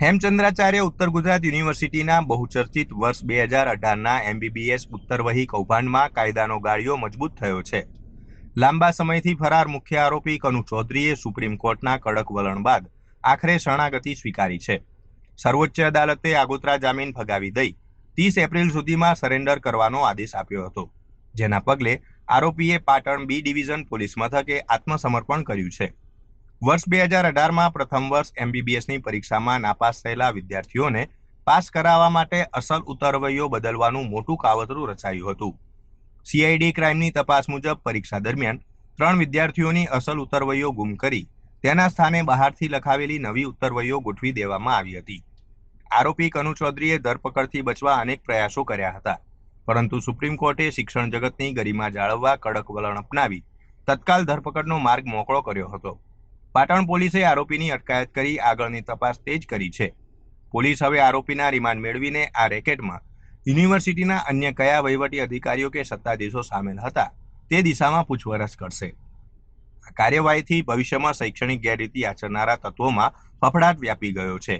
હેમચંદ્રાચાર્ય ઉત્તર ગુજરાત યુનિવર્સિટીના બહુચર્ચિત વર્ષ 2018ના MBBS ઉત્તરવહી કૌભાંડમાં કાયદાનો ગાળિયો મજબૂત થયો છે. લાંબા સમયથી ફરાર મુખ્ય આરોપી કનુ ચૌધરીએ સુપ્રીમ કોર્ટના કડક વલણ બાદ આખરે શરણાગતિ સ્વીકારી છે. સર્વોચ્ચ અદાલતે આગોતરા જામીન ફગાવી દઈ 30 એપ્રિલ સુધીમાં સરેન્ડર કરવાનો આદેશ આપ્યો હતો, જેના પગલે આરોપીએ પાટણ બી ડિવિઝન પોલીસ મથકે આત્મસમર્પણ કર્યું છે. વર્ષ 2018માં પ્રથમ વર્ષ MBBSની પરીક્ષામાં નાપાસ થયેલા વિદ્યાર્થીઓને પાસ કરાવવા માટે અસલ ઉત્તરવહીઓ બદલવાનું મોટું કાવતરું રચાયું હતું. CID ક્રાઇમની તપાસ મુજબ પરીક્ષા દરમિયાન 3 વિદ્યાર્થીઓની અસલ ઉત્તરવહીઓ ગુમ કરી તેના સ્થાને બહારથી લખાવેલી નવી ઉત્તરવહીઓ ગોઠવી દેવામાં આવી હતી. આરોપી કનુ ચૌધરીએ ધરપકડથી બચવા અનેક પ્રયાસો કર્યા હતા, પરંતુ સુપ્રીમ કોર્ટે શિક્ષણ જગતની ગરિમા જાળવવા કડક વલણ અપનાવી તત્કાલ ધરપકડનો માર્ગ મોકળો કર્યો હતો. પાટણ પોલીસે આરોપીની અટકાયત કરી આગળની તપાસ તેજ કરી છે. પોલીસ હવે આરોપીના રિમાન્ડ મેળવીને આ રેકેટમાં યુનિવર્સિટીના અન્ય કયા વહીવટી અધિકારીઓ કે સત્તાધીશો સામેલ હતા તે દિશામાં પૂછપરછ કરશે. આ કાર્યવાહીથી ભવિષ્યમાં શૈક્ષણિક ગેરરીતિ આચરનારા તત્વોમાં ફફડાટ વ્યાપી ગયો છે.